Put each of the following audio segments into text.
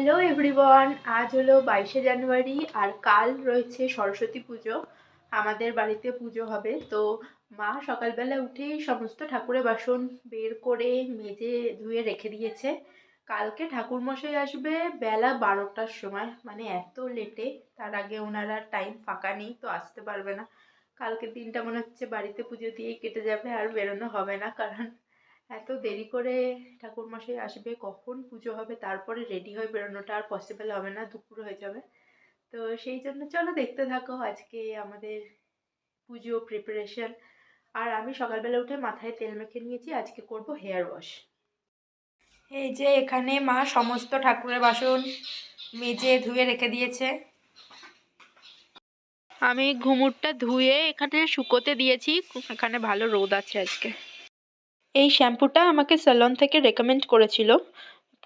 Hello everyone, আজ হলো 22শে জানুয়ারি আর কাল রয়েছে সরস্বতী পুজো। আমাদের বাড়িতে পুজো হবে, তো মা সকালবেলা উঠেই সমস্ত ঠাকুরের বাসন বের করে মেজে ধুয়ে রেখে দিয়েছে। কালকে ঠাকুরমশাই আসবে বেলা 12টার সময়, মানে এত লেটে। তার আগে ওনারা টাইম ফাঁকা নেই, তো আসতে পারবে না। কালকের দিনটা মনে হচ্ছে বাড়িতে পুজো দিয়েই কেটে যাবে, আর বেরোনো হবে না, কারণ এত দেরি করে ঠাকুরমশাই আসবে, কখন পুজো হবে, তারপরে রেডি হয়ে বেরোনোটা আর পসিবল হবে না, দুপুর হয়ে যাবে। তো সেই জন্য চলো দেখতে থাকো আজকে আমাদের পুজো প্রিপারেশন। আর আমি সকালবেলা উঠে মাথায় তেল মেখে নিয়েছি, আজকে করব হেয়ার ওয়াশ। এই যে এখানে মা সমস্ত ঠাকুরের বাসন মেজে ধুয়ে রেখে দিয়েছে। আমি ঘুমুরটা ধুয়ে এখানে শুকোতে দিয়েছি, এখানে ভালো রোদ আছে আজকে। এই শ্যাম্পুটা আমাকে স্যালন থেকে রেকমেন্ড করেছিল,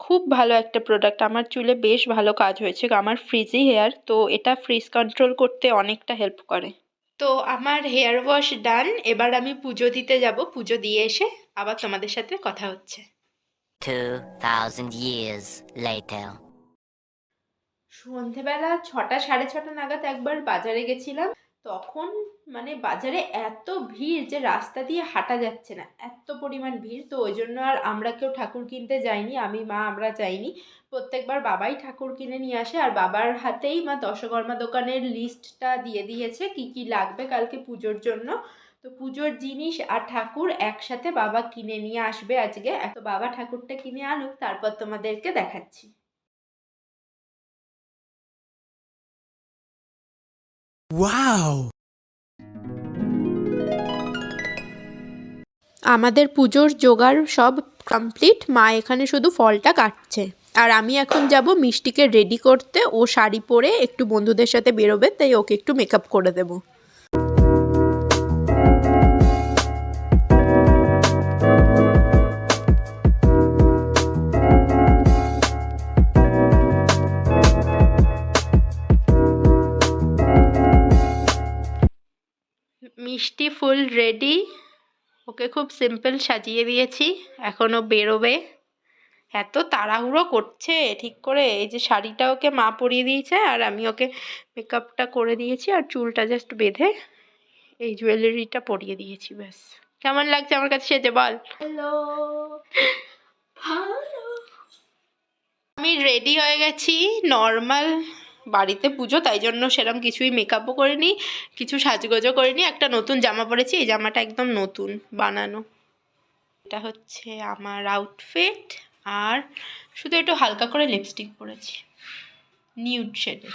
খুব ভালো একটা প্রোডাক্ট, আমার চুলে বেশ ভালো কাজ হয়েছে। আমার ফ্রিজি হেয়ার, তো এটা ফ্রিজ কন্ট্রোল করতে অনেকটা হেল্প করে। তো আমার হেয়ার ওয়াশ ডান, এবার আমি পুজো দিতে যাব। পুজো দিয়ে এসে আবার তোমাদের সাথে কথা হচ্ছে। 2000 years later. সন্ধেবেলা 6টা সাড়ে 6টা নাগাদ একবার বাজারে গেছিলাম, তখন মানে বাজারে এত ভিড় যে রাস্তা দিয়ে হাঁটা যাচ্ছে না, এত পরিমাণ ভিড়। তো ওই জন্য আর আমরা কেউ ঠাকুর কিনতে যাইনি, আমি মা আমরা যাইনি। প্রত্যেকবার বাবাই ঠাকুর কিনে নিয়ে আসে, আর বাবার হাতেই মা দশকর্মা দোকানের লিস্টটা দিয়ে দিয়েছে কি কি লাগবে কালকে পুজোর জন্য। তো পুজোর জিনিস আর ঠাকুর একসাথে বাবা কিনে নিয়ে আসবে আজকে। তো বাবা ঠাকুরটা কিনে আনুক, তারপর তোমাদেরকে দেখাচ্ছি। ওয়াও! আমাদের পুজোর জোগাড় সব কমপ্লিট, মা এখানে শুধু ফলটা কাটছে। আর আমি এখন যাব মিষ্টিকে রেডি করতে, ও শাড়ি পরে একটু বন্ধুদের সাথে বেরোবে, তাই ওকে একটু মেকআপ করে দেব। মিষ্টি ফুল রেডি, ওকে খুব সিম্পল সাজিয়ে দিয়েছি, এখনও বেরোবে। এত তাড়াহুড়ো করছে ঠিক করে। এই যে শাড়িটা ওকে মা পরিয়ে দিয়েছে, আর আমি ওকে মেকআপটা করে দিয়েছি, আর চুলটা জাস্ট বেঁধে এই জুয়েলারিটা পরিয়ে দিয়েছি, ব্যাস। কেমন লাগছে আমার কাছে সেজে বল? হ্যালো, আমি রেডি হয়ে গেছি। নর্মাল বাড়িতে পুজো, তাই জন্য সেরকম কিছুই মেকআপও করিনি, কিছু সাজগোজও করিনি। একটা নতুন জামা পরেছি, এই জামাটা একদম নতুন বানানো। এটা হচ্ছে আমার আউটফিট, আর শুধু একটু হালকা করে লিপস্টিক পরেছি নিউড শেডে।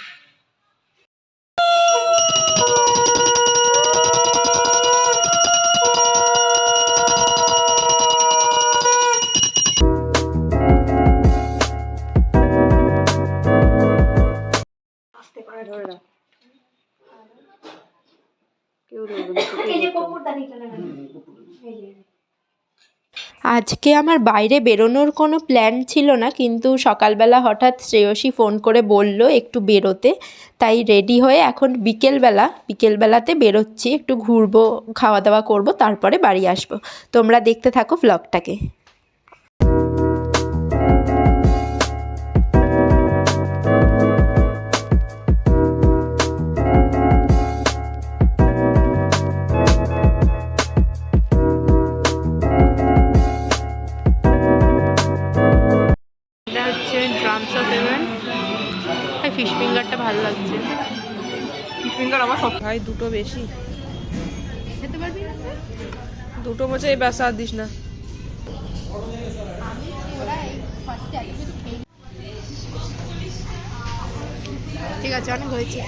আজকে আমার বাইরে বেরোনোর কোনো প্ল্যান ছিল না, কিন্তু সকালবেলা হঠাৎ শ্রেয়সী ফোন করে বলল একটু বেরোতে, তাই রেডি হয়ে এখন বিকেলবেলাতে বেরোচ্ছি, একটু ঘুরবো, খাওয়া দাওয়া করবো, তারপরে বাড়ি আসবো। তোমরা দেখতে থাকো ভ্লগটাকে। ড্রামস অফ হেভেন, ফিশ ফিঙ্গারটা ভালো লাগছে। ফিশ ফিঙ্গার আমার সব খাই, দুটো বেশি খেতে পারবি না? দুটো বলছে এই ব্যাস আর দিস না। ঠিক আছে, অনেক হয়েছে।